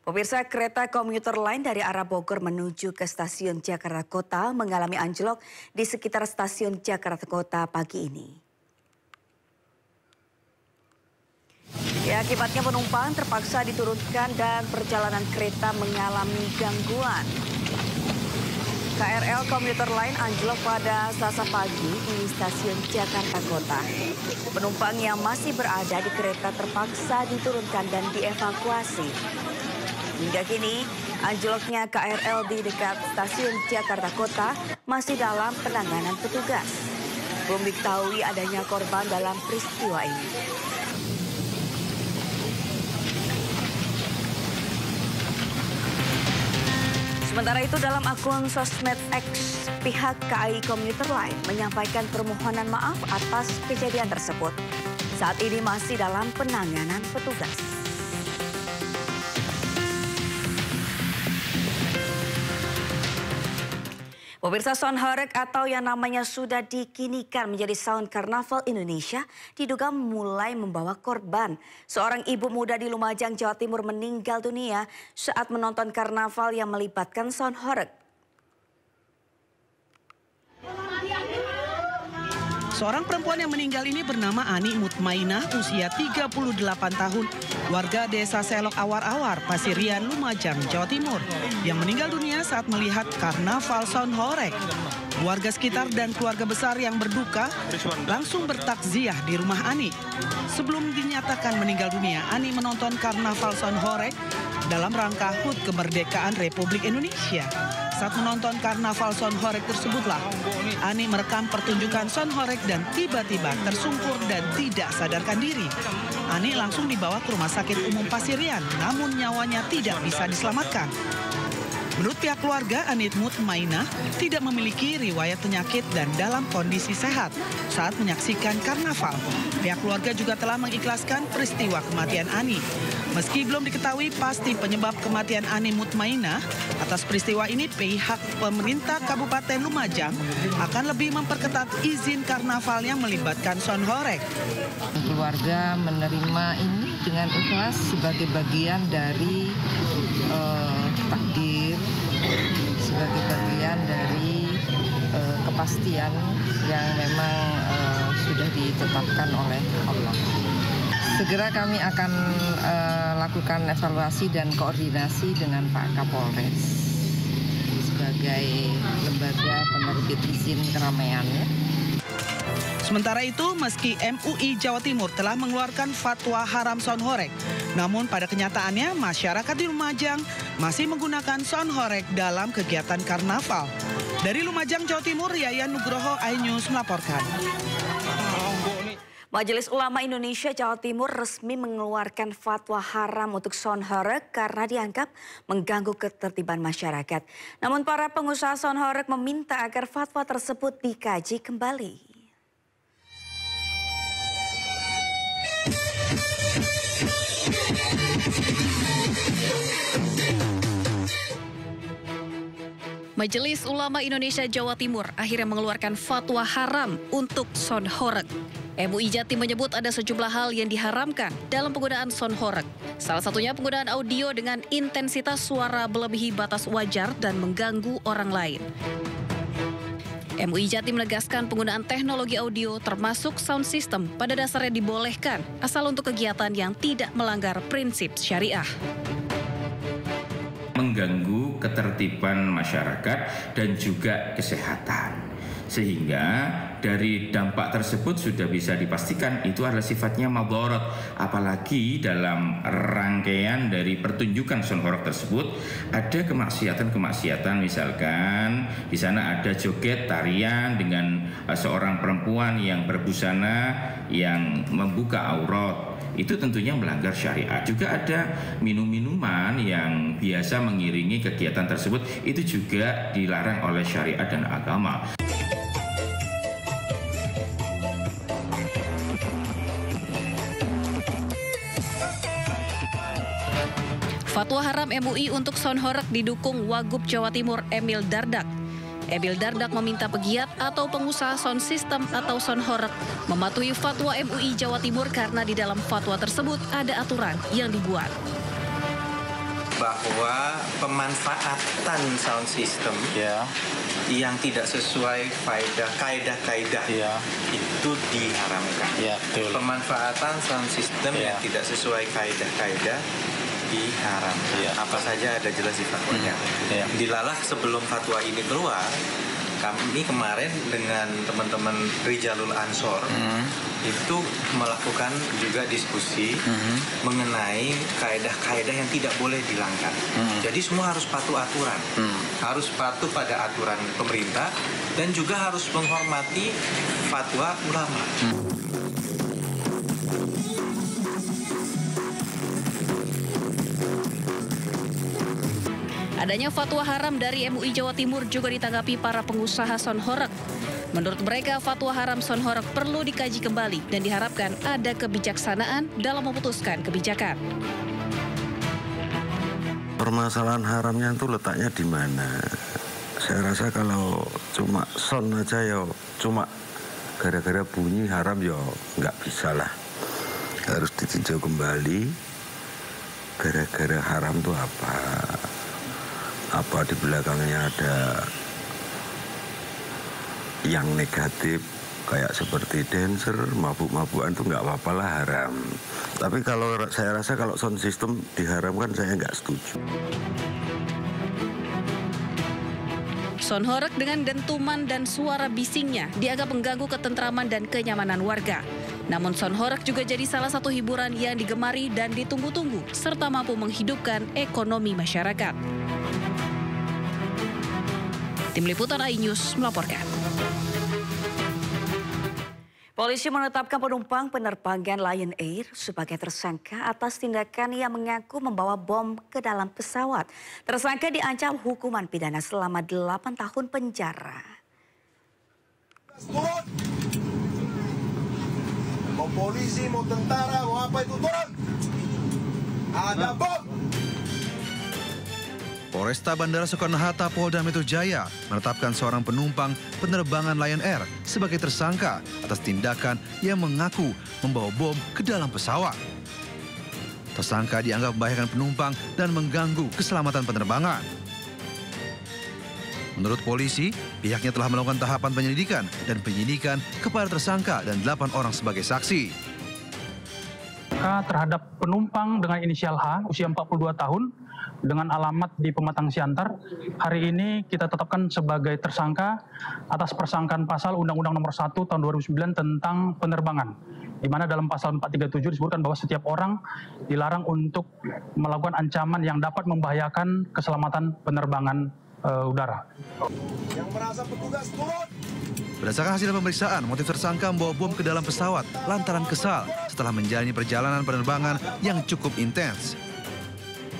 Pemirsa, kereta komuter lain dari arah Bogor menuju ke stasiun Jakarta Kota mengalami anjlok di sekitar stasiun Jakarta Kota pagi ini. Ya, akibatnya penumpang terpaksa diturunkan dan perjalanan kereta mengalami gangguan. KRL komuter lain anjlok pada Selasa pagi di stasiun Jakarta Kota. Penumpang yang masih berada di kereta terpaksa diturunkan dan dievakuasi. Hingga kini, anjloknya KRL di dekat stasiun Jakarta Kota masih dalam penanganan petugas. Belum diketahui adanya korban dalam peristiwa ini. Sementara itu, dalam akun sosmed X, pihak KAI Komuter Line menyampaikan permohonan maaf atas kejadian tersebut. Saat ini masih dalam penanganan petugas. Pemirsa, sound horeg atau yang namanya sudah dikinikan menjadi sound karnaval Indonesia diduga mulai membawa korban. Seorang ibu muda di Lumajang, Jawa Timur meninggal dunia saat menonton karnaval yang melibatkan sound horeg. Seorang perempuan yang meninggal ini bernama Ani Mutmainah, usia 38 tahun, warga desa Selok Awar-Awar, Pasirian, Lumajang, Jawa Timur, yang meninggal dunia saat melihat karnaval sound horeg. Warga sekitar dan keluarga besar yang berduka langsung bertakziah di rumah Ani. Sebelum dinyatakan meninggal dunia, Ani menonton karnaval sound horeg dalam rangka HUT Kemerdekaan Republik Indonesia. Saat menonton karnaval sound horeg tersebutlah Ani merekam pertunjukan sound horeg dan tiba-tiba tersungkur dan tidak sadarkan diri. Ani langsung dibawa ke Rumah Sakit Umum Pasirian, namun nyawanya tidak bisa diselamatkan. Menurut pihak keluarga, Ani Mutmainah tidak memiliki riwayat penyakit dan dalam kondisi sehat saat menyaksikan karnaval. Pihak keluarga juga telah mengikhlaskan peristiwa kematian Ani. Meski belum diketahui pasti penyebab kematian Ani Mutmainah, atas peristiwa ini pihak pemerintah Kabupaten Lumajang akan lebih memperketat izin karnaval yang melibatkan sound horeg. Keluarga menerima ini dengan ikhlas sebagai bagian dari takdir, sebagai bagian dari kepastian yang memang sudah ditetapkan oleh Allah. Segera kami akan lakukan evaluasi dan koordinasi dengan Pak Kapolres sebagai lembaga penerbit izin keramaian. Sementara itu, meski MUI Jawa Timur telah mengeluarkan fatwa haram sound horeg, namun pada kenyataannya masyarakat di Lumajang masih menggunakan sound horeg dalam kegiatan karnaval. Dari Lumajang, Jawa Timur, Yayan Nugroho, iNews melaporkan. Majelis Ulama Indonesia Jawa Timur resmi mengeluarkan fatwa haram untuk sound horeg karena dianggap mengganggu ketertiban masyarakat. Namun para pengusaha sound horeg meminta agar fatwa tersebut dikaji kembali. Majelis Ulama Indonesia Jawa Timur akhirnya mengeluarkan fatwa haram untuk sound horeg. MUI Jatim menyebut ada sejumlah hal yang diharamkan dalam penggunaan sound horeg. Salah satunya penggunaan audio dengan intensitas suara melebihi batas wajar dan mengganggu orang lain. MUI Jatim menegaskan penggunaan teknologi audio termasuk sound system pada dasarnya dibolehkan asal untuk kegiatan yang tidak melanggar prinsip syariah. Mengganggu ketertiban masyarakat dan juga kesehatan. Sehingga dari dampak tersebut sudah bisa dipastikan itu adalah sifatnya madharat. Apalagi dalam rangkaian dari pertunjukan sound horeg tersebut ada kemaksiatan-kemaksiatan, misalkan di sana ada joget tarian dengan seorang perempuan yang berbusana yang membuka aurat. Itu tentunya melanggar syariat. Juga ada minum-minuman yang biasa mengiringi kegiatan tersebut, itu juga dilarang oleh syariat dan agama. Fatwa haram MUI untuk sound horeg didukung Wagub Jawa Timur Emil Dardak. Emil Dardak meminta pegiat atau pengusaha sound system atau sound horeg mematuhi fatwa MUI Jawa Timur karena di dalam fatwa tersebut ada aturan yang dibuat. bahwa pemanfaatan sound system yang tidak sesuai kaidah-kaidah itu diharamkan. Pemanfaatan sound system yang tidak sesuai kaidah-kaidah diharamkan. Apa saja ada jelas di fatwanya. Dilalah sebelum fatwa ini keluar, kami kemarin dengan teman-teman Rijalul Ansor itu melakukan juga diskusi mengenai kaidah-kaidah yang tidak boleh dilanggar. Jadi semua harus patuh aturan, harus patuh pada aturan pemerintah dan juga harus menghormati fatwa ulama. Adanya fatwa haram dari MUI Jawa Timur juga ditanggapi para pengusaha sound horeg. Menurut mereka, fatwa haram sound horeg perlu dikaji kembali dan diharapkan ada kebijaksanaan dalam memutuskan kebijakan. Permasalahan haramnya itu letaknya di mana? Saya rasa kalau cuma sound aja ya cuma gara-gara bunyi haram ya nggak bisa lah. Harus ditinjau kembali gara-gara haram itu apa di belakangnya ada yang negatif kayak seperti dancer, mabuk-mabukan itu nggak apa-apa lah haram. Tapi kalau saya rasa kalau sound system diharamkan saya nggak setuju. Sound horeg dengan dentuman dan suara bisingnya dianggap mengganggu ketentraman dan kenyamanan warga. Namun sound horeg juga jadi salah satu hiburan yang digemari dan ditunggu-tunggu serta mampu menghidupkan ekonomi masyarakat. Tim Liputan iNews melaporkan. Polisi menetapkan penumpang penerbangan Lion Air sebagai tersangka atas tindakan yang mengaku membawa bom ke dalam pesawat. Tersangka diancam hukuman pidana selama 8 tahun penjara. Turun! Mau polisi, mau tentara, mau apa itu turun! Ada bom! Polresta Bandara Soekarno-Hatta Polda Metro Jaya menetapkan seorang penumpang penerbangan Lion Air sebagai tersangka atas tindakan yang mengaku membawa bom ke dalam pesawat. Tersangka dianggap membahayakan penumpang dan mengganggu keselamatan penerbangan. Menurut polisi, pihaknya telah melakukan tahapan penyelidikan dan penyidikan kepada tersangka dan 8 orang sebagai saksi. Terhadap penumpang dengan inisial H, usia 42 tahun, dengan alamat di Pematang Siantar, hari ini kita tetapkan sebagai tersangka atas persangkaan pasal Undang-Undang Nomor 1 Tahun 2009 tentang penerbangan, di mana dalam pasal 437 disebutkan bahwa setiap orang dilarang untuk melakukan ancaman yang dapat membahayakan keselamatan penerbangan udara. Yang merasa petugas turun! Berdasarkan hasil pemeriksaan, motif tersangka membawa bom ke dalam pesawat lantaran kesal setelah menjalani perjalanan penerbangan yang cukup intens,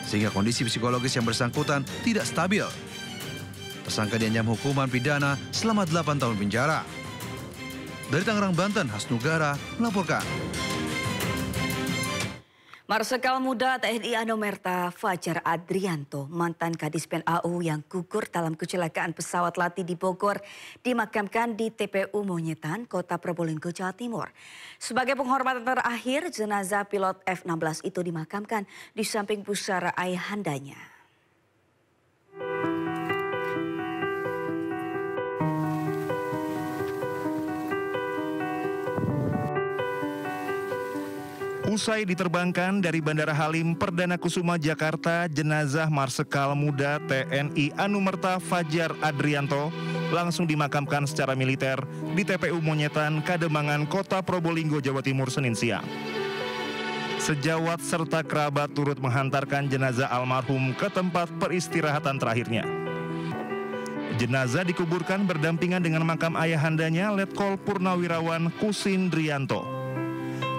sehingga kondisi psikologis yang bersangkutan tidak stabil. Tersangka diancam hukuman pidana selama 8 tahun penjara. Dari Tangerang, Banten, Hasnugara melaporkan. Marsikal Muda TNI Anumerta Fajar Adrianto, mantan Kadis PNAU yang gugur dalam kecelakaan pesawat latih di Bogor, dimakamkan di TPU Monyetan, Kota Probolinggo, Jawa Timur. Sebagai penghormatan terakhir, jenazah pilot F-16 itu dimakamkan di samping pusara ayahandanya. Usai diterbangkan dari Bandara Halim Perdana Kusuma, Jakarta, jenazah Marsikal Muda TNI Anumerta Fajar Adrianto langsung dimakamkan secara militer di TPU Monyetan, Kademangan, Kota Probolinggo, Jawa Timur, Senin siang. Sejawat serta kerabat turut menghantarkan jenazah almarhum ke tempat peristirahatan terakhirnya. Jenazah dikuburkan berdampingan dengan makam ayahandanya Letkol Purnawirawan Kusindrianto.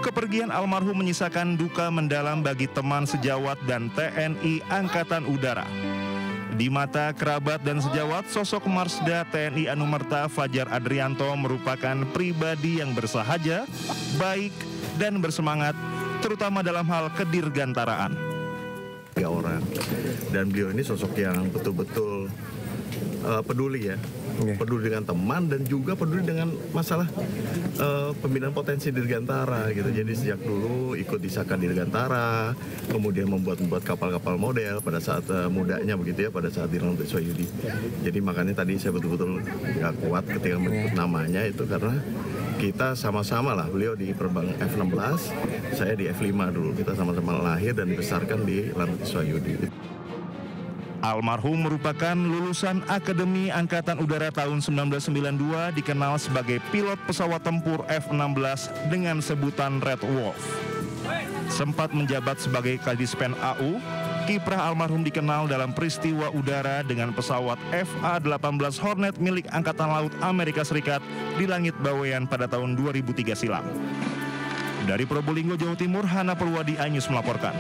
Kepergian almarhum menyisakan duka mendalam bagi teman sejawat dan TNI Angkatan Udara. Di mata kerabat dan sejawat, sosok Marsda TNI Anumerta Fajar Adrianto merupakan pribadi yang bersahaja, baik, dan bersemangat, terutama dalam hal kedirgantaraan. 3 orang, dan beliau ini sosok yang betul-betul peduli ya peduli dengan teman dan juga peduli dengan masalah pembinaan potensi dirgantara gitu. Jadi sejak dulu ikut di Saka Dirgantara, kemudian membuat kapal-kapal model pada saat mudanya begitu ya, pada saat di Lanut Iswayudi. Jadi makanya tadi saya betul-betul nggak kuat ketika menyebut namanya itu karena kita sama-sama lah, beliau di penerbangan F-16, saya di F-5 dulu. Kita sama-sama lahir dan dibesarkan di Lanut Iswayudi. Almarhum merupakan lulusan Akademi Angkatan Udara tahun 1992, dikenal sebagai pilot pesawat tempur F-16 dengan sebutan Red Wolf. Sempat menjabat sebagai Kadispen AU, kiprah almarhum dikenal dalam peristiwa udara dengan pesawat FA-18 Hornet milik Angkatan Laut Amerika Serikat di langit Bawean pada tahun 2003 silam. Dari Probolinggo, Jawa Timur, Hana Purwadi, iNews melaporkan.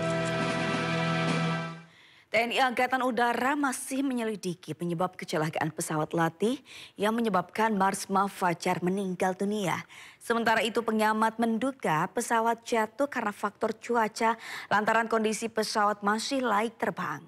TNI Angkatan Udara masih menyelidiki penyebab kecelakaan pesawat latih yang menyebabkan Marsma Fajar meninggal dunia. Sementara itu pengamat menduga pesawat jatuh karena faktor cuaca lantaran kondisi pesawat masih laik terbang.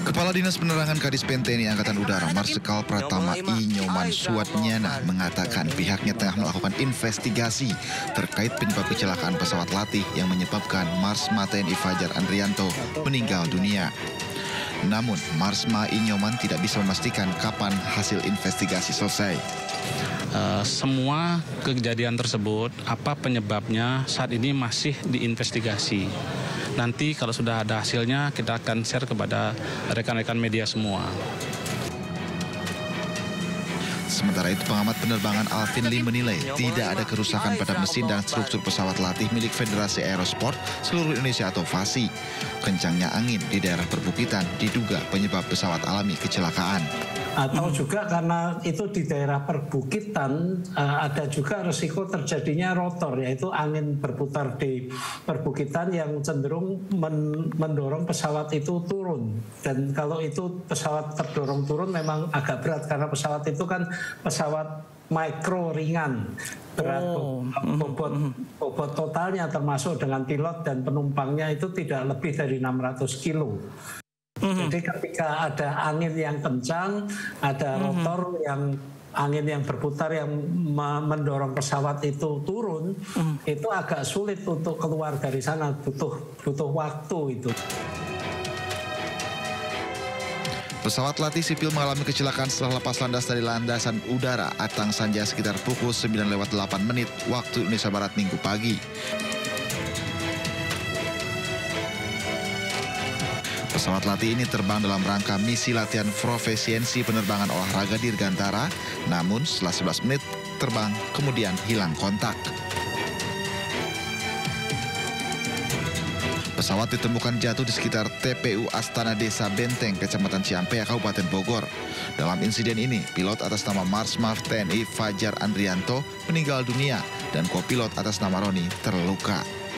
Kepala Dinas Penerangan Kadispen TNI Angkatan Udara Marsikal Pratama I. Nyoman Suatnyana mengatakan pihaknya tengah melakukan investigasi terkait penyebab kecelakaan pesawat latih yang menyebabkan Marsma TNI Fajar Andrianto meninggal dunia. Namun Marsma I. Nyoman tidak bisa memastikan kapan hasil investigasi selesai. Semua kejadian tersebut, apa penyebabnya saat ini masih diinvestigasi. Nanti kalau sudah ada hasilnya kita akan share kepada rekan-rekan media semua. Sementara itu pengamat penerbangan Alvin Lee menilai tidak ada kerusakan pada mesin dan struktur pesawat latih milik Federasi Aerosport Seluruh Indonesia atau FASI. Kencangnya angin di daerah perbukitan diduga penyebab pesawat alami kecelakaan. Atau juga karena itu di daerah perbukitan ada juga risiko terjadinya rotor, yaitu angin berputar di perbukitan yang cenderung mendorong pesawat itu turun. Dan kalau itu pesawat terdorong turun memang agak berat karena pesawat itu kan pesawat mikro ringan. Berat bobot totalnya termasuk dengan pilot dan penumpangnya itu tidak lebih dari 600 kilo. Jadi ketika ada angin yang kencang, ada rotor yang angin yang berputar yang mendorong pesawat itu turun, itu agak sulit untuk keluar dari sana, butuh waktu itu. Pesawat latih sipil mengalami kecelakaan setelah lepas landas dari landasan udara Atang Sanja sekitar pukul 9:08 waktu Indonesia Barat Minggu pagi. Pesawat latih ini terbang dalam rangka misi latihan profesiensi penerbangan olahraga Dirgantara, namun setelah 11 menit terbang kemudian hilang kontak. Pesawat ditemukan jatuh di sekitar TPU Astana Desa Benteng, Kecamatan Ciampea, Kabupaten Bogor. Dalam insiden ini, pilot atas nama Marsma TNI Fajar Andrianto meninggal dunia dan kopilot atas nama Roni terluka.